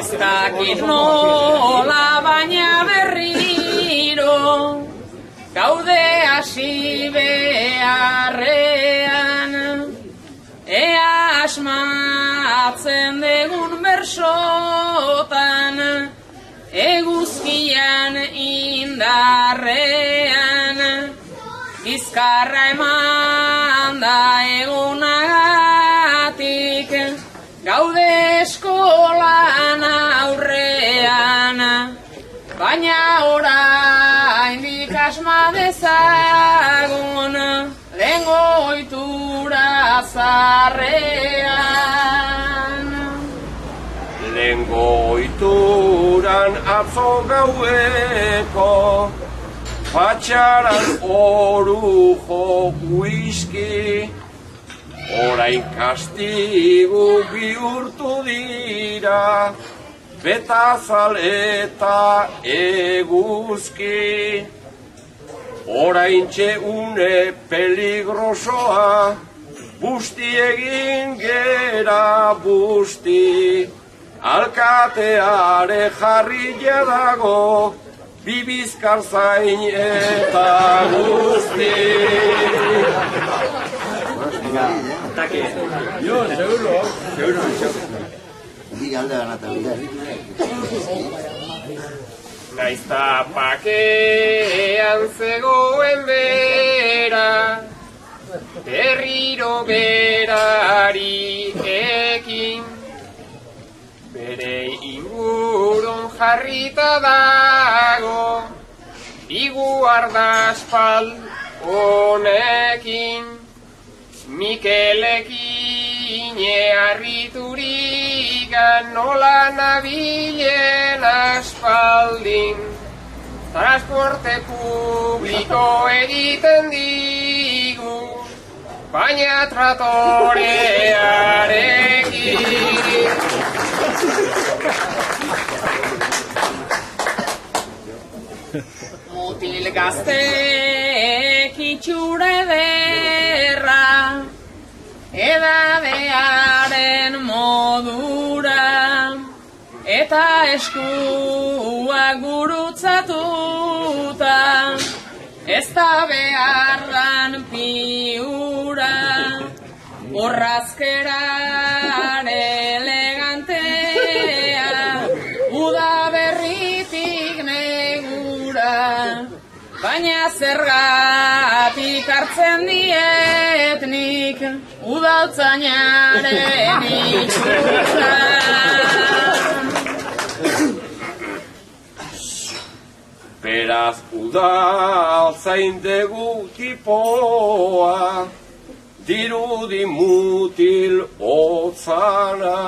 Ez dakit nola baina berriro gaude hasi beharrean, ea asmatzen degun bersotan, eguzkian indarrean, bizkarra eman da egunagatik, gaude eskolan aurrean, baina oraindik asma dezagun lehengo ohitura zaharrean. Lehengo ohituran atzo gaueko patxaran orujo whisky, orain kastigu bihurtu dira, betazal eta eguzki. Oraintxe une peligrosoa, busti egin gera busti, alkateare jarria dago, bibizkar zain eta guzti. Yo, seguro. Naizta pakean zegoen bera, berriro berari ekin, bere ingurun jarrita dago, igu ardaspal honekin, Mikelekin harriturikan nola nabilen aspaldin, transporte publiko egiten digu, baina tratorearekin. Mutil gaztek itxura ederra, edadearen modura, eta eskuak gurutzatuta, ez da beharran piura, orrazkeran elegantea, udaberritik negura, baina zergatik hartzen dietnik udaltzainaren itxura. Beraz udaltzaindegu tipoa, dirudi mutil hotzana,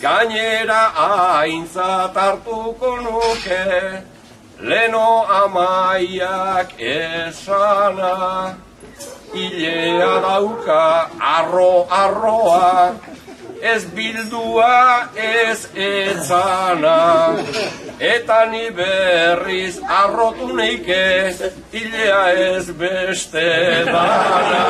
gainera aintzat hartuko nuke, leno amaiak esana, hilea dauka arroa, ez bildua ez etzana, eta ni berriz arrotu neike, hilea ez beste dana.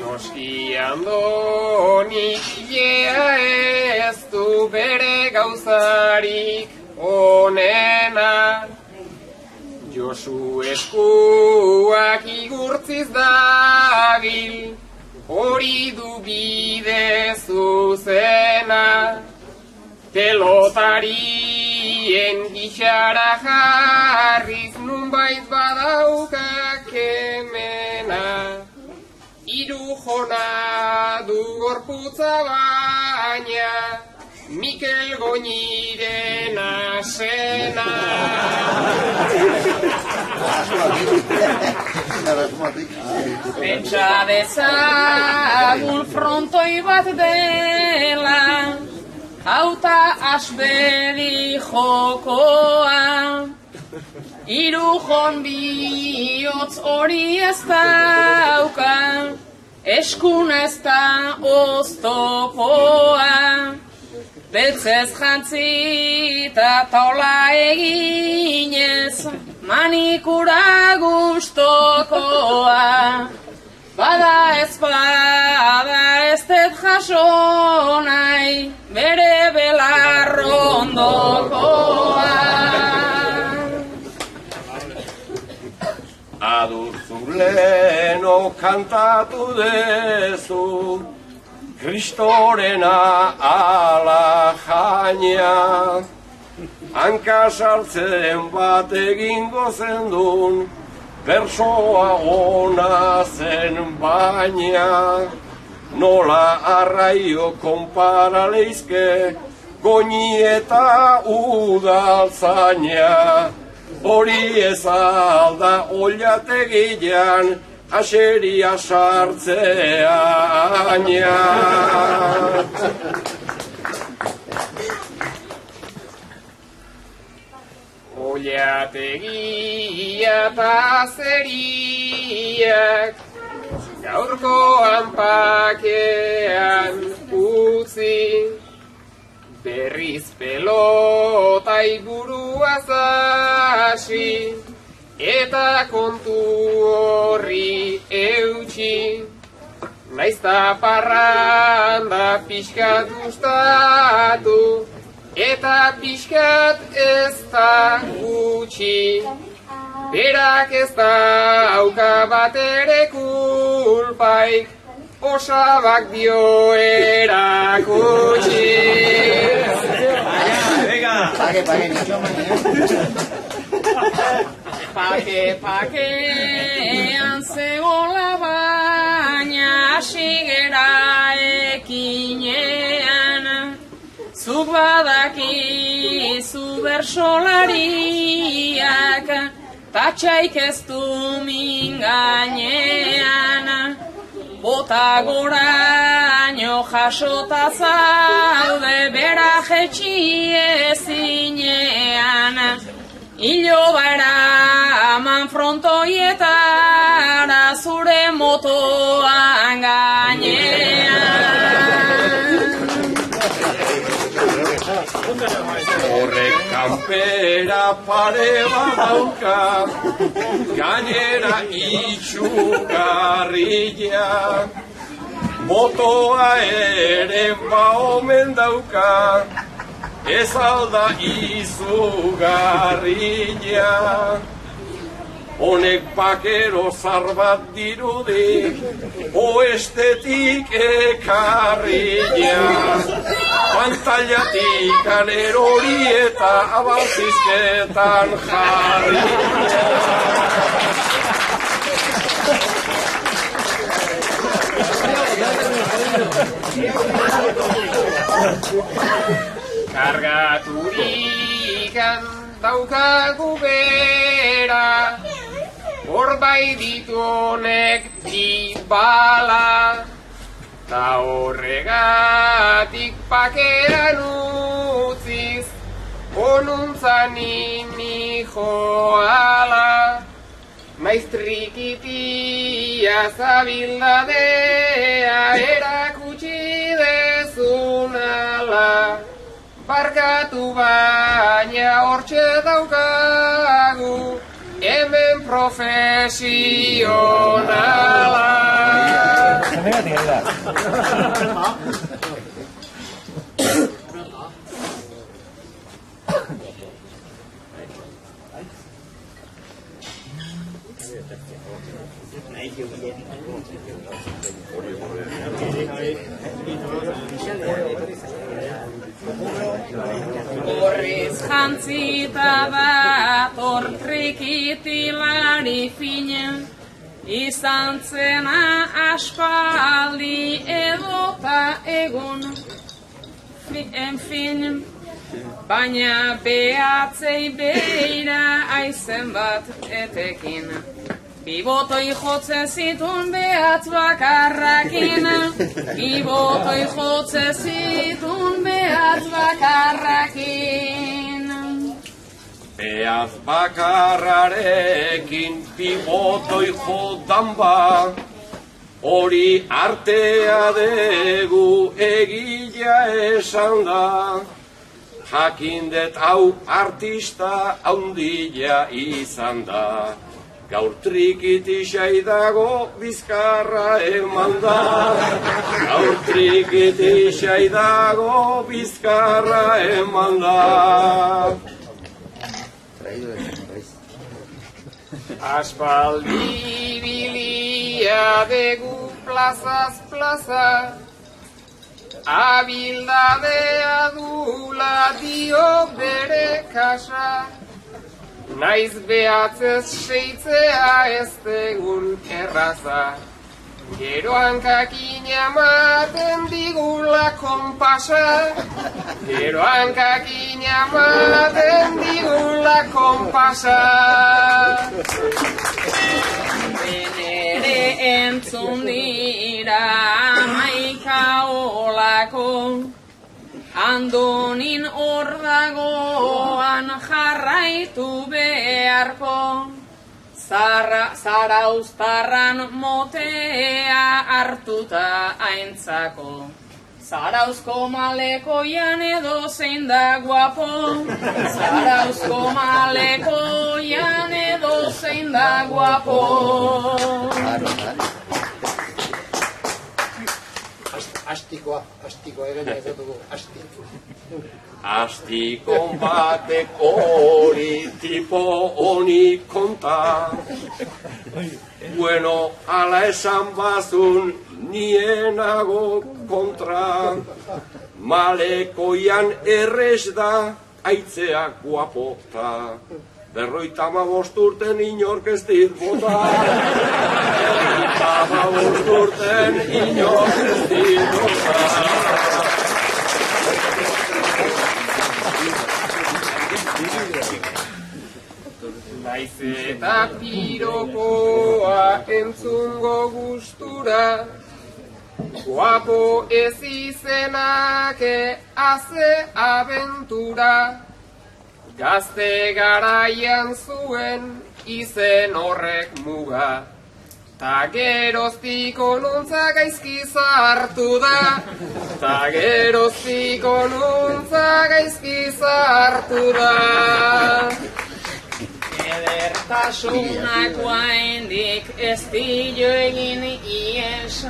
Noski Andonik ilea ez du bere gauzarik onena. Josu eskuak igurtziz dabil, hori du bide zuzena. Pelotarien gixara jarriz nunbait badauka kemena. Hiru jona du gorputza baina, Mikel Goñiren asena. Pentsa dezagun frontoi bat dela, hauta asberi jokoa. Hiru jon bihotz hori ez dauka, eskuna ez da oztopoa. Beltzez jantzita taula eginez, manikura gustokoa. Bada ez dut jaso nahi, bere belarrondokoa. Adurzuleno kantatu dezu, Kristorena ala jaina. Hanka sartzen bat egingo zendun, bersoa ona zen baina. Nola arraio konparaleizke, Goñi eta udaltzaina. Hori ez alda ollategian, aseria sartzea aina. Ollategia eta azeriak, gaurkoan pakean utzi. Berriz pelota iburuaz hasi, eta kontu horri eutxi. Naizta parranda pixkat gustatu, eta pixkat ez da gutxi. Berak ez dauka bat ere kulpaik, osabak dio erakutsi. Pakean zegola baina asigera ekinean. Zuk badakizu bersolariak, tatxaik ez du min gainean. Bota goraino jasota zaude bera jetxi ezinean. Iloba eraman frontoietara zure motoan gainean. Horrek kanpera pare badauka, gainera itxugarria. Motoa ere omen dauka, ez alda izugarria. Honek pakero zarbat dirudik, oestetik ekarria. Pantailatik anerori eta abaltzizketan jarria. Kargaturikan daukagu bera, hor bai ditu honek bi bala. Ta horregatik pakeran utziz, honuntzan ini joala. Naiz trikitia zabildadea erakutsi dezunala. Barkatu baina hortxe daukagu profesionala. Horriz jantzita dator trikitilari fina, izan zena aspaldi edota egun. En fin, baina behatzei beira aizen bat etekin. Bibotoi jotzen zitun behatz bakarrakin, bibotoi jotzen zitun behatz bakarrakin. Behatz bakarrarekin bibotoi jodan ba, hori artea degu egila esan da. Jakindet hau artista haundila izan da. Gaur trikitixai dago bizkarra eman da. Gaur trikitixai dago bizkarra eman da. Aspaldi bilia degu plazaz plaza, abildadea dula dio bere kasa. Naiz behatzez seitzea ez degun erraza, gero hankakin ematen digula konpasa, gero hankakin ematen digula konpasa. Benere entzun dira amaika olako, Andonin hor dagoan jarraitu beharko, Zarauztarran motea hartuta aintzako. Zarauzko malekoian edo zein da guapo, Zarauzko malekoian edo zein da guapo. Astikoa egin ez dugu, astiko. Astikon batek hori tipo honi konta. Bueno, ala esan bazun nienago kontra. Malekoian errez da aitzeak guapota. 55 urten inork ez dit bota. 55 urten inork ez dit bota. Naiz eta piropoa entzungo gustura, guapo ez izenake haze abentura. Gazte garaian zuen izen horrek muga, ta geroztik onuntza gaizki zahartu da, ta geroztik onuntza gaizki zahartu da. Edertasunak oraindik ez dio egin ies,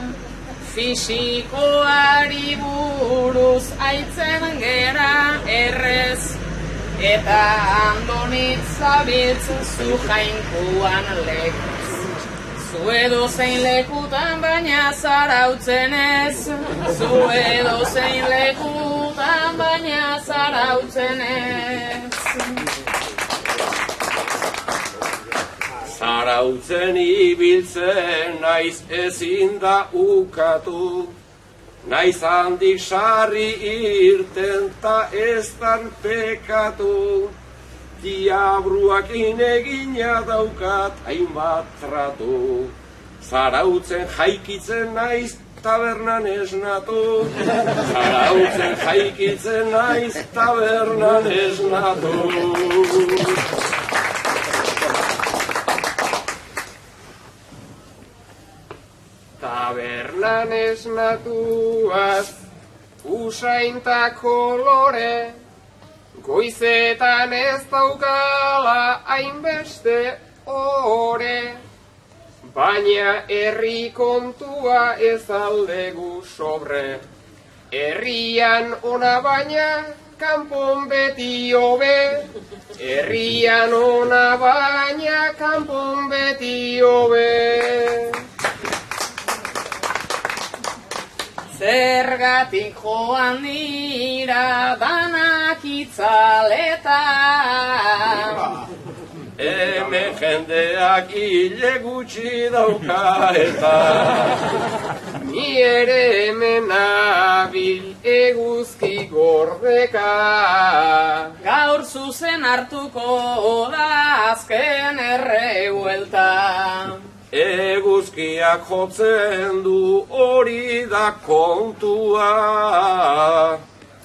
fisikoari buruz aitzen gera errez, eta Andonitz zabiltz zu jainkuan lekuz. Zu edozein lekutan baina zarautzen ez, zu edozein lekutan baina zarautzen ez. Zarautzen ibiltzen naiz ezin da ukatu, naiz handik sarri irten ta ez dan pekatu. Diabruakin egina daukat hainbat tratu, zarautzen jaikitzen naiz tabernan esnatu. Zarautzen jaikitzen naiz tabernan esnatu. Tabernan esnatuaz, usainta kolore, goizetan ez daukala hainbeste ore. Baina herri kontua ez aldegu sobre. Herrian ona baina kanpon beti hobe. Herrian ona baina kanpon beti hobe. Zergatik joan dira danak itzaletan. Hemen jendeak hile gutxi dauka eta Ni ere hemen nabil eguzki gordeka. Gaur zuzen hartuko da azken errebuelta. eguzkiak jotzen du hori da kontua.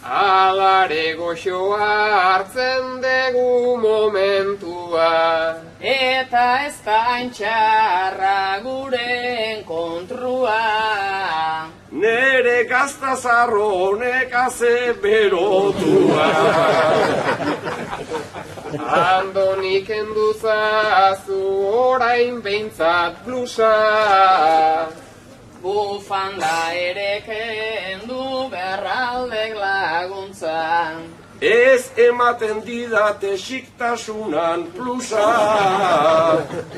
Alare goxoa hartzen dugu momentua. Eta ez da haintxarra guren kontrua. Nere gazta zarronek aze berotua. Andonik enduzazu orain behintzat blusa. Bufanda ere kendu berraldek laguntza. Ez ematen didate xiktasunan plusa.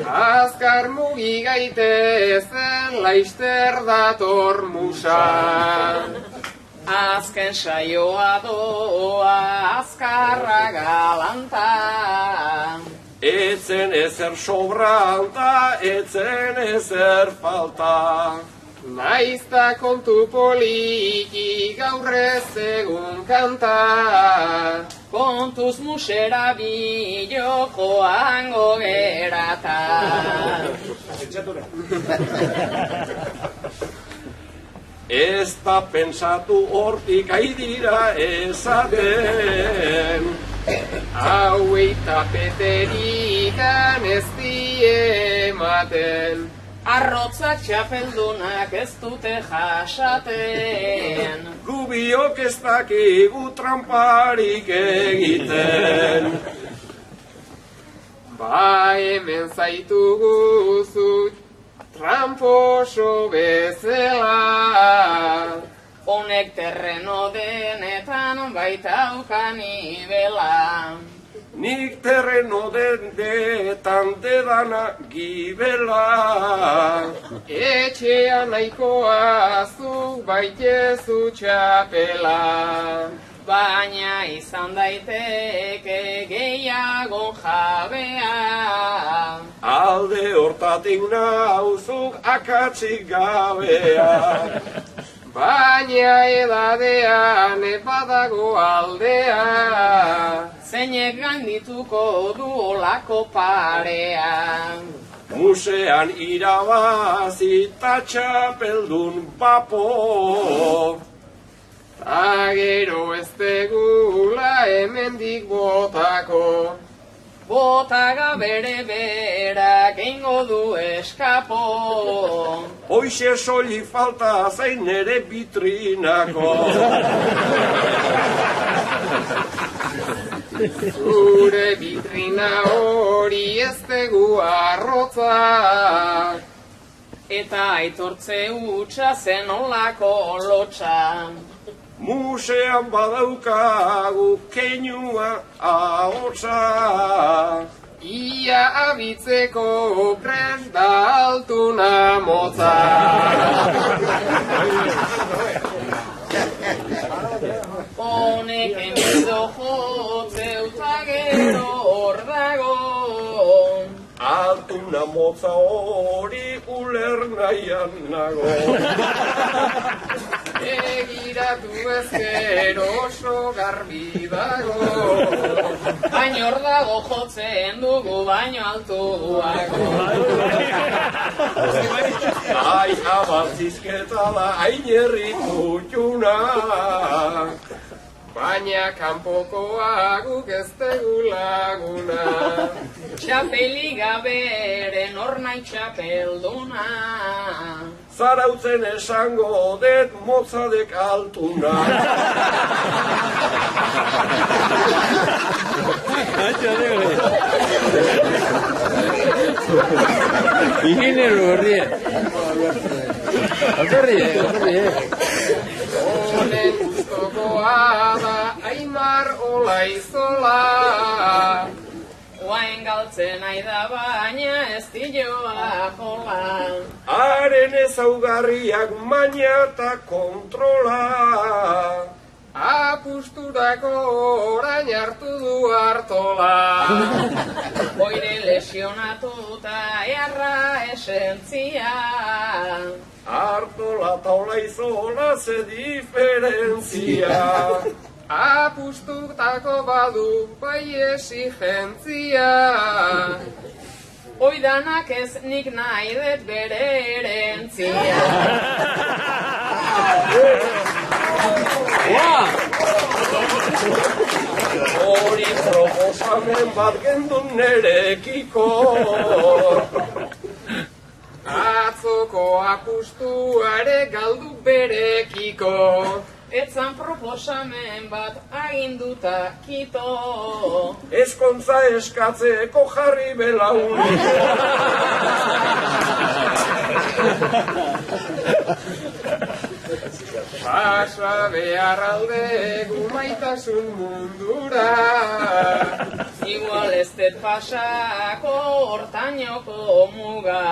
Azkar mugi gaitezen laizter dator musa. Azken saioa doa azkarra galanta. Etzen ezer sobranta, etzen ezer falta. Naizta kontu poliki gaur ez egun kanta. Kontuz musera bilo joango gerata. Ez da pensatu hortik aidira esaten. Hauei tapeterikan ez diematen. Arrotzak txapeldunak ez dute jasaten. Gubiok ez dakigu tramparik egiten. Ba hemen zaitugu zu tramposo bezala. Honek terreno denetan baitaukan ibela. Nik terreno dendetan dedana gibela. Etxea nahikoa zu baitezu txapela. Baina izan daiteke gehiago jabea. Alde hortatik nauzuk akatsik gabea. Baina edadean badago aldea. Zeinek gaindituko du olako parea. Musean irabazi ta txapeldun bapo. Ta gero ez degula hemendik botako. Botaga bere berak eingo du eskapo. Hoixe soli falta zain ere bitrinako. Zure bitrina hori ez dugu arrotza. Eta aitortze hutsa zen olako lotxa. Musean badaukagu keinua ahotsa. Ia abitzeko prest da altuna motza. Honek enbido jotzeuta gero hor dago. Altuna motza hori uler nahian nago. Egiratu ezker oso garbi dago. Baina hor dago jotzen dugu baino altuago. Ai, abaltzizketa da ainerri kutxuna. Baina kanpokoa guk ez dugu laguna. Txapeli gaberen hor nahi txapelduna. Zarautzen esango det motzadek altuna. Ingeniero berrien. Otorrie. Honen gustokoa da Aimar Olaizola. Oain galtzen nahi da baina ez dioa jola. Haren ezaugarriak maina eta kontrola. Apusturako orain hartu du hartola. Oire lesionatuta erra esentzia. Hartola eta Olaizola ze diferentzia. Apustutako badu bai exigentzia. Oidanak ez nik nahi dut bere erentzia. Hori proposamen bat gendun nerekiko. Atzoko apustuare galdu berekiko. Etzan proposamen bat aginduta kito. Ezkontza eskatzeko jarri belaunik. Pasa behar alde gumaitasun mundura. Igual ez dut pasako hortainoko muga.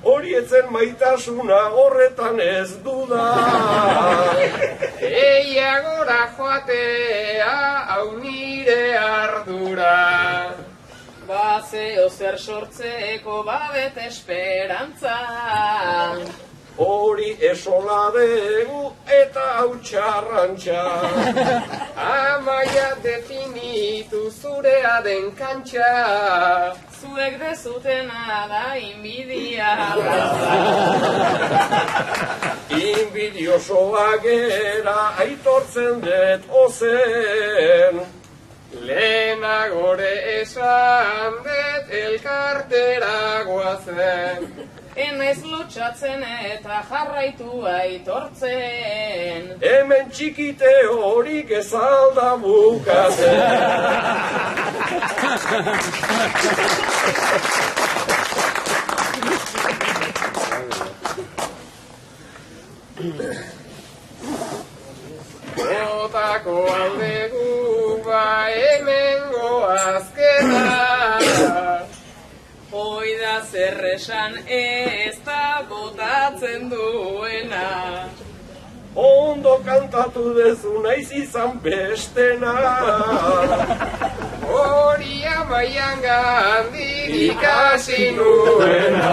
Hori etzen maitasuna horretan ez duda. Eia gora joatea hau nire ardura. Bazeo zer sortzeko badet esperantza. Hori esola dugu eta hau txarrantxa. Amaia definitu zurea den kantxa. Zuek dezutena da inbidia. Inbidiosoa gera aitortzen dut ozen. Lehenagore esan dut elkartera goazen. Enaiz lotxatzen eta jarraitu aitortzen. Hemen txikite horik ez alda bukatzen. Botako aldegu ba hemengo azkena. Hoi da zer esan ez da botatzen duena. Ondo kantatu dezu naiz izan bestena. Hori amaian gandik ikasi nuena.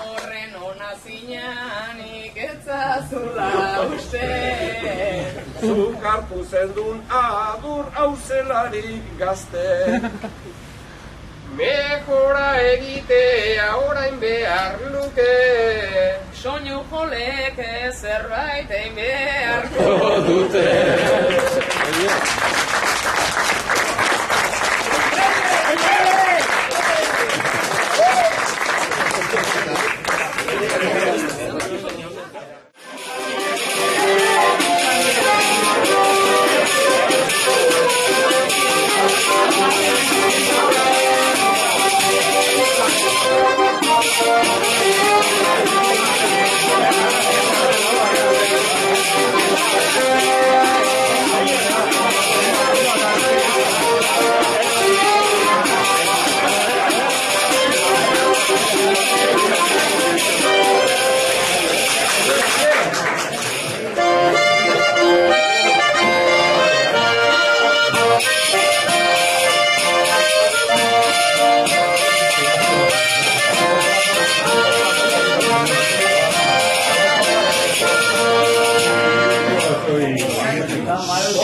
Horren ona zinanik etzazula uste. Zuk hartu zendun adur hauzelarik gazte. Mejora egitea orain behar luke. Soinu jolek zerbait egin beharko Dute.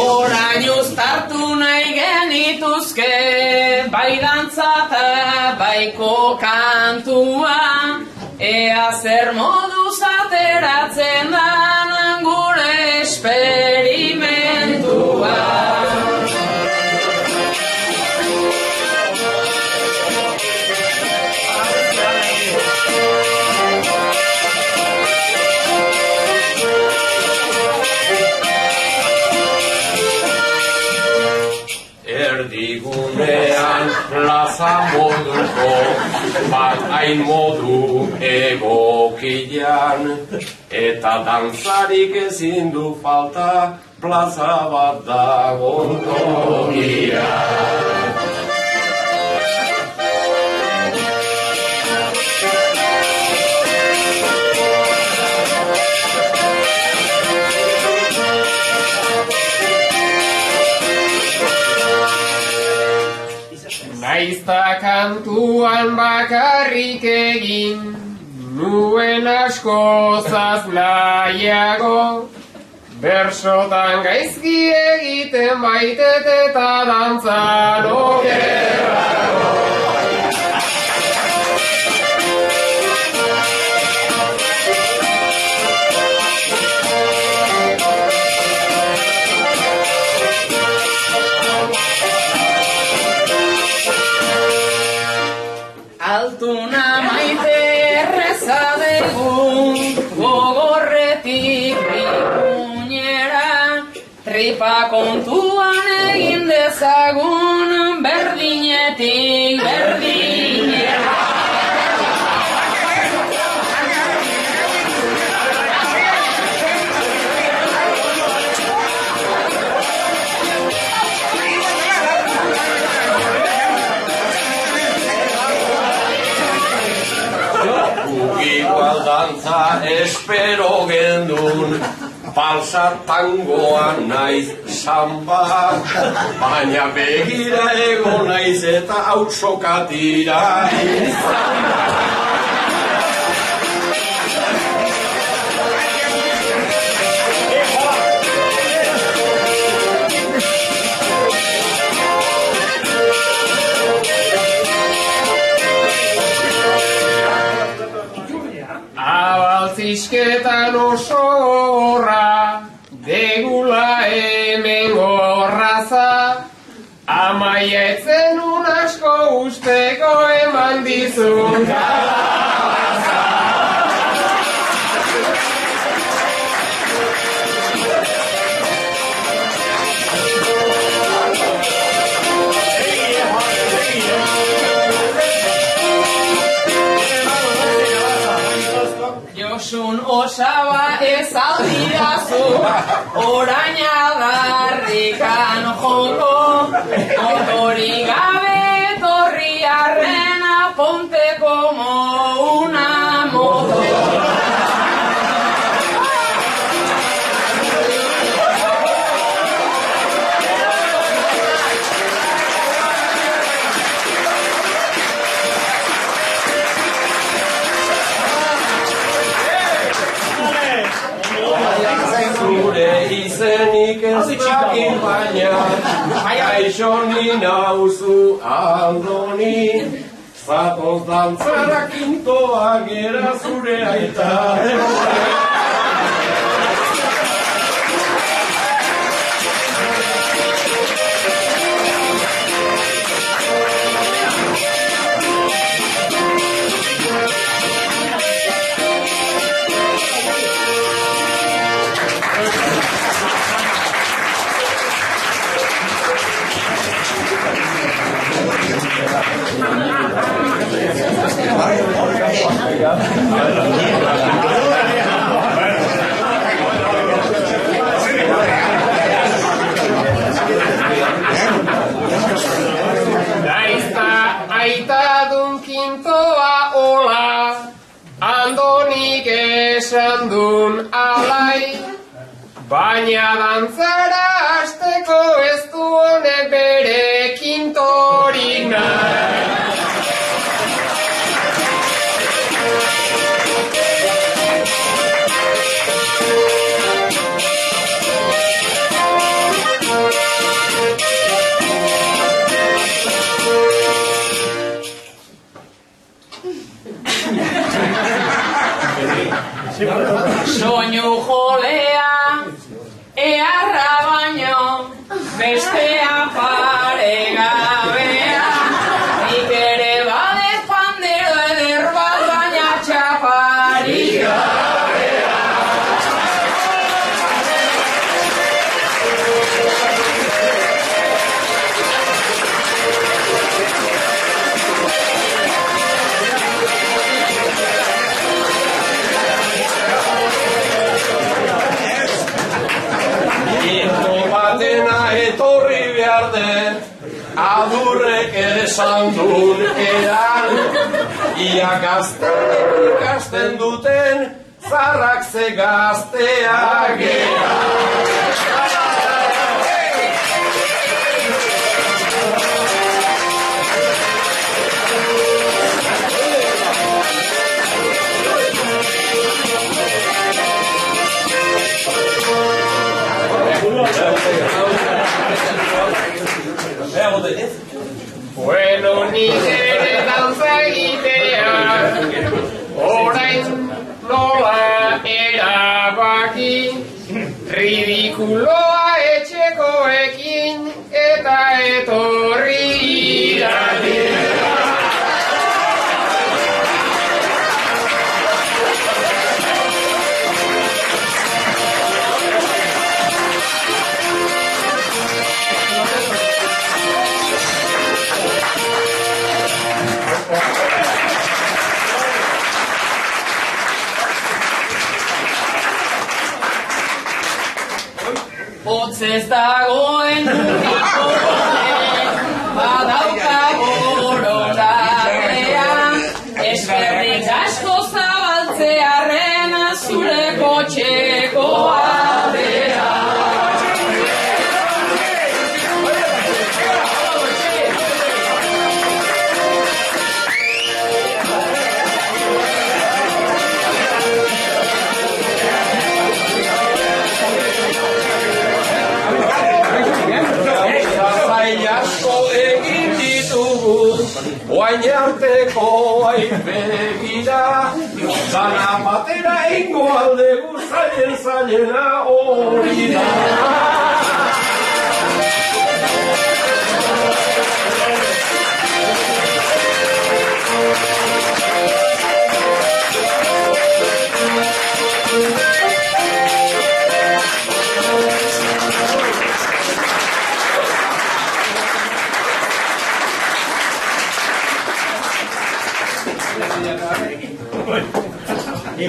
Orain uztartu nahi genituzke, bai dantza eta baiko kantua, ea zer moduz ateratzen dan gure esperimentua. plaza moduko, hain modu egokian, eta dantzarik ezin du falta, plaza bat dago tokian. Naizta kantuan bakarrik egin, nuen asko nahiago, bersotan gaizki egiten baitet eta dantzan okerrago. Altuna maite erreza degun, gogorretik bikuñera, tripa kontuan egin dezagun, berdinetik berdinera. Igual dantza espero gendun, balsa tangoa naiz samba, baina begira ego naiz eta hautsokatira izan. Abaltzisketan oso horra, degula hemen gorraza, amaia etzenun asko usteko eman dizun kalabaza. Josun osaba ez aldirazu, orain adarrikan joko, motorik gabe torri arrena, ponte como una moto. Zure izenik ez dakit baina, gaixo ni nauzu Andoni, zatoz dantzara kintoa gera zure aita. Naizta aitadun kintoa ola, Andonik esan dun alai, baina dantzara hasteko ez du honek bere kintorik nahi. Soinu jolea, earra baino, bestea pare. Adurrek esan duen eran, ia gazte ikasten duten, zarrak ze gazteak gera. Bueno, ni ere dantza egitea, orain nola erabaki, ridikuloa etxekoekin eta etorri iradia. Hotzez dagoen uriko badauka borondatea, eskerrik asko zabaltzearren zure kotxeko aldera. Oain arteko begira, dana batera ingo aldegu zailena hori da.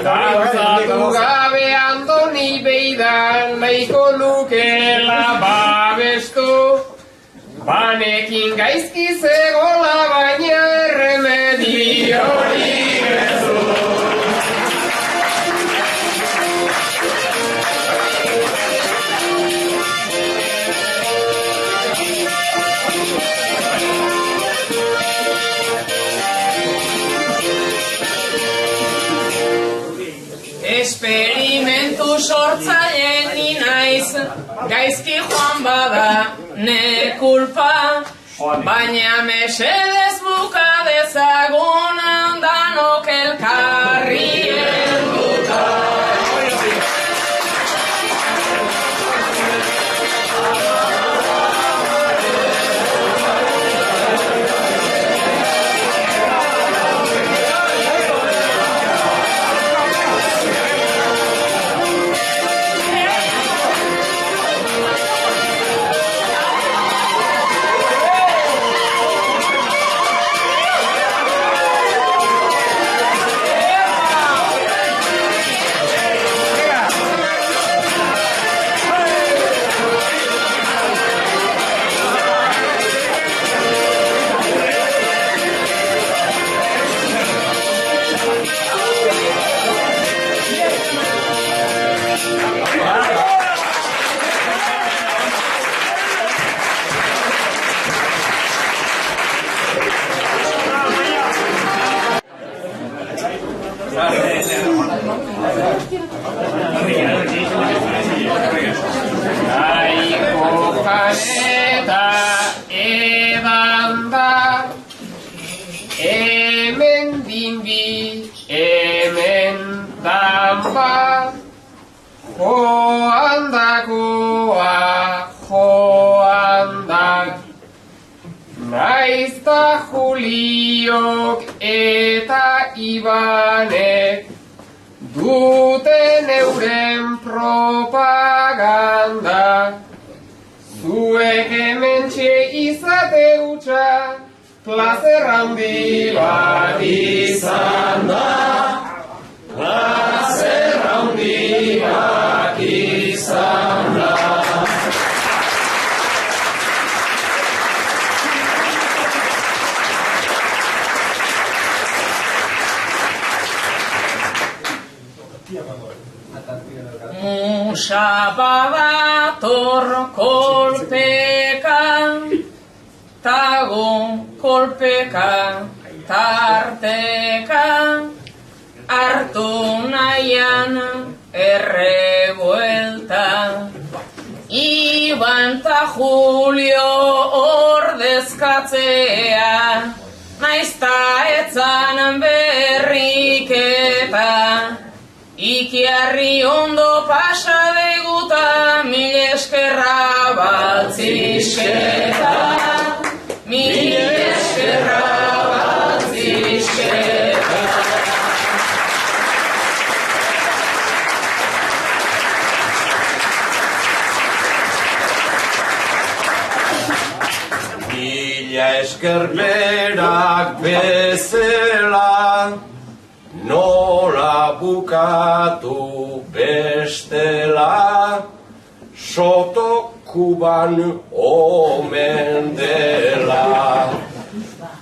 Gauzatu gabe Andoni Beidan nahiko nukela babestu, banekin gaizki zegola baina erremediorik ez du. Esperimentu sortzaileen ni naiz, gaizki joan bada ne kulpa, baina mesedez buka dezagun danok elkarri helduta. Eta edan da, hemen dinbi, hemen danba, joan dakoa, joan da. Naizta Juliok eta Ibanek duten euren propaganda. Zuek hementxe izate hutsa, plazer handi bat izan da. Plazer handi bat izan da. Dansa badator kolpeka, tago kolpeka, tarteka, hartu nahian errebuelta. Iban ta Julio ordezkatzea, naizta etzan berriketa. Ikiarri ondo pasa deguta, mil eskerra baltzizketa. Mil eskerra baltzizketa. Mila esker berak bezala, nola bukatu bestela, soto Kuban omen dela.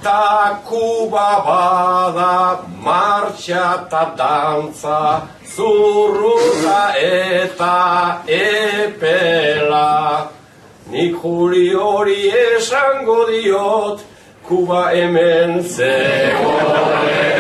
Ta Kuba bada martxa ta dantza, zurruta eta epela. Nik Juli hori esango diot, Kuba hemen zegoen.